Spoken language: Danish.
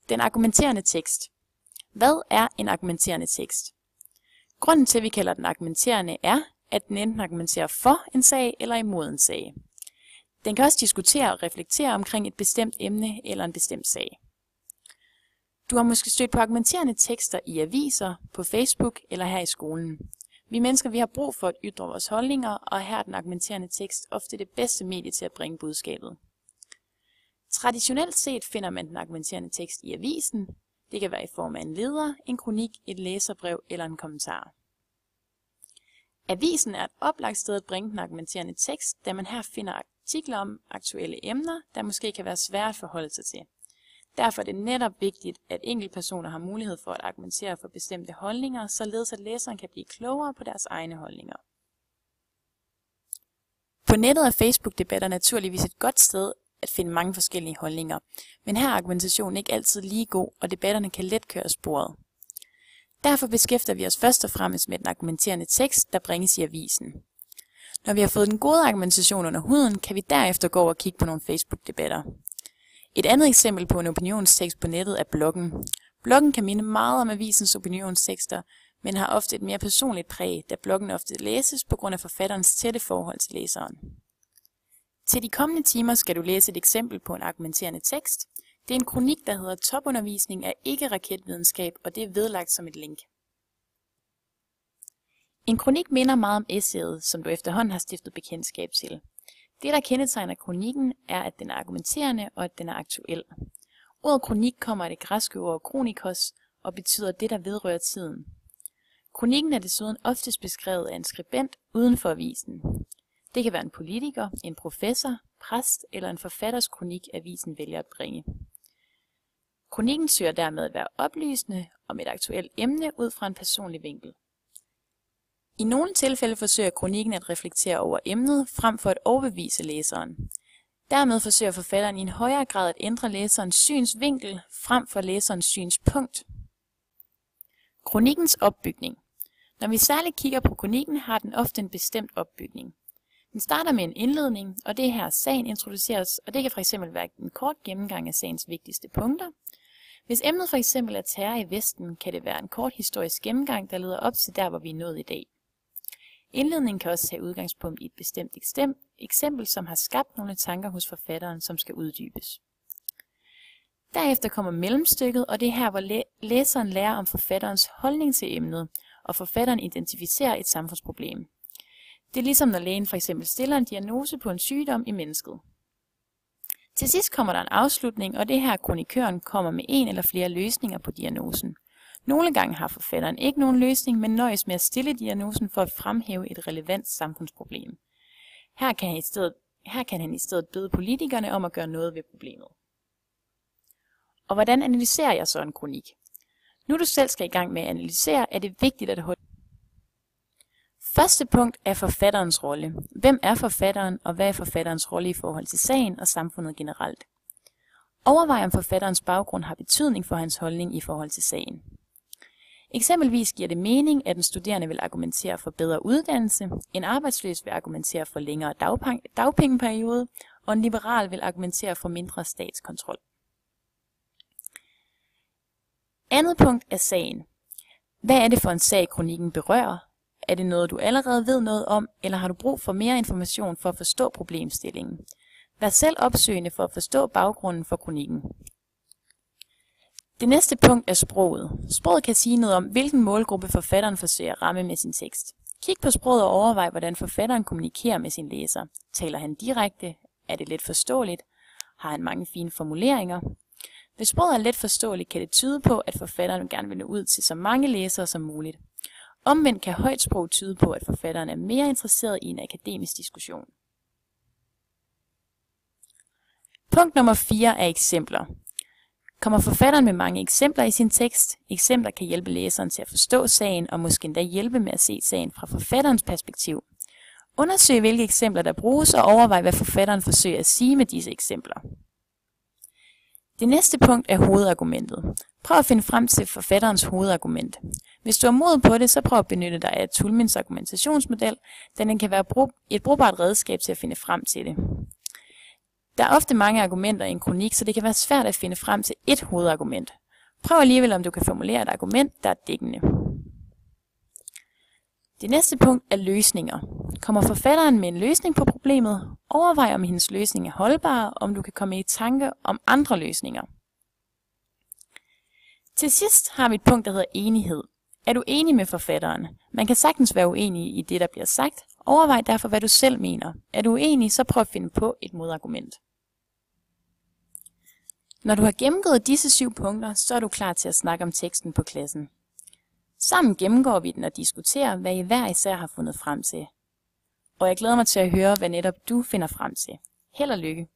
Den argumenterende tekst. Hvad er en argumenterende tekst? Grunden til, at vi kalder den argumenterende, er, at den enten argumenterer for en sag eller imod en sag. Den kan også diskutere og reflektere omkring et bestemt emne eller en bestemt sag. Du har måske stødt på argumenterende tekster i aviser, på Facebook eller her i skolen. Vi mennesker vi har brug for at ytre vores holdninger, og her er den argumenterende tekst ofte det bedste medie til at bringe budskabet. Traditionelt set finder man den argumenterende tekst i avisen. Det kan være i form af en leder, en kronik, et læserbrev eller en kommentar. Avisen er et oplagt sted at bringe den argumenterende tekst, da man her finder artikler om aktuelle emner, der måske kan være svære at forholde sig til. Derfor er det netop vigtigt, at enkeltpersoner har mulighed for at argumentere for bestemte holdninger, således at læseren kan blive klogere på deres egne holdninger. På nettet er Facebook-debatter naturligvis et godt sted at finde mange forskellige holdninger, men her er argumentationen ikke altid lige god, og debatterne kan let køre af sporet. Derfor beskæftiger vi os først og fremmest med den argumenterende tekst, der bringes i avisen. Når vi har fået den gode argumentation under huden, kan vi derefter gå over og kigge på nogle Facebook-debatter. Et andet eksempel på en opinionstekst på nettet er bloggen. Bloggen kan minde meget om avisens opinionstekster, men har ofte et mere personligt præg, da bloggen ofte læses på grund af forfatterens tætte forhold til læseren. Til de kommende timer skal du læse et eksempel på en argumenterende tekst. Det er en kronik, der hedder Topundervisning af ikke-raketvidenskab, og det er vedlagt som et link. En kronik minder meget om essayet, som du efterhånden har stiftet bekendtskab til. Det, der kendetegner kronikken, er, at den er argumenterende og at den er aktuel. Ordet kronik kommer af det græske ord kronikos og betyder det, der vedrører tiden. Kronikken er desuden oftest beskrevet af en skribent uden for avisen. Det kan være en politiker, en professor, præst eller en forfatters kronik, avisen vælger at bringe. Kronikken søger dermed at være oplysende om et aktuelt emne ud fra en personlig vinkel. I nogle tilfælde forsøger kronikken at reflektere over emnet frem for at overbevise læseren. Dermed forsøger forfatteren i en højere grad at ændre læserens synsvinkel frem for læserens synspunkt. Kronikkens opbygning. Når vi særligt kigger på kronikken, har den ofte en bestemt opbygning. Den starter med en indledning, og det er her sagen introduceres, og det kan fx være en kort gennemgang af sagens vigtigste punkter. Hvis emnet fx er terror i Vesten, kan det være en kort historisk gennemgang, der leder op til der, hvor vi er nået i dag. Indledningen kan også tage udgangspunkt i et bestemt eksempel, som har skabt nogle tanker hos forfatteren, som skal uddybes. Derefter kommer mellemstykket, og det er her, hvor læseren lærer om forfatterens holdning til emnet, og forfatteren identificerer et samfundsproblem. Det er ligesom når lægen f.eks. stiller en diagnose på en sygdom i mennesket. Til sidst kommer der en afslutning, og det er her, kronikøren kommer med en eller flere løsninger på diagnosen. Nogle gange har forfatteren ikke nogen løsning, men nøjes med at stille diagnosen for at fremhæve et relevant samfundsproblem. Her kan han i stedet bede politikerne om at gøre noget ved problemet. Og hvordan analyserer jeg så en kronik? Nu du selv skal i gang med at analysere, er det vigtigt at holde. Første punkt er forfatterens rolle. Hvem er forfatteren, og hvad er forfatterens rolle i forhold til sagen og samfundet generelt? Overvej om forfatterens baggrund har betydning for hans holdning i forhold til sagen. Eksempelvis giver det mening, at en studerende vil argumentere for bedre uddannelse, en arbejdsløs vil argumentere for længere dagpengeperiode, og en liberal vil argumentere for mindre statskontrol. Andet punkt er sagen. Hvad er det for en sag, kronikken berører? Er det noget, du allerede ved noget om, eller har du brug for mere information for at forstå problemstillingen? Vær selv opsøgende for at forstå baggrunden for kronikken. Det næste punkt er sproget. Sproget kan sige noget om, hvilken målgruppe forfatteren forsøger at ramme med sin tekst. Kig på sproget og overvej, hvordan forfatteren kommunikerer med sin læser. Taler han direkte? Er det let forståeligt? Har han mange fine formuleringer? Hvis sproget er let forståeligt, kan det tyde på, at forfatteren gerne vil nå ud til så mange læsere som muligt. Omvendt kan højt sprog tyde på, at forfatteren er mere interesseret i en akademisk diskussion. Punkt nummer 4 er eksempler. Kommer forfatteren med mange eksempler i sin tekst? Eksempler kan hjælpe læseren til at forstå sagen, og måske endda hjælpe med at se sagen fra forfatterens perspektiv. Undersøg, hvilke eksempler der bruges, og overvej, hvad forfatteren forsøger at sige med disse eksempler. Det næste punkt er hovedargumentet. Prøv at finde frem til forfatterens hovedargument. Hvis du har mod på det, så prøv at benytte dig af Toulmins argumentationsmodel, da den kan være et brugbart redskab til at finde frem til det. Der er ofte mange argumenter i en kronik, så det kan være svært at finde frem til ét hovedargument. Prøv alligevel, om du kan formulere et argument, der er dækkende. Det næste punkt er løsninger. Kommer forfatteren med en løsning på problemet? Overvej, om hendes løsning er holdbar, og om du kan komme i tanke om andre løsninger. Til sidst har vi et punkt, der hedder enighed. Er du enig med forfatteren? Man kan sagtens være uenig i det, der bliver sagt. Overvej derfor, hvad du selv mener. Er du uenig, så prøv at finde på et modargument. Når du har gennemgået disse 7 punkter, så er du klar til at snakke om teksten på klassen. Sammen gennemgår vi den og diskuterer, hvad I hver især har fundet frem til. Og jeg glæder mig til at høre, hvad netop du finder frem til. Held og lykke!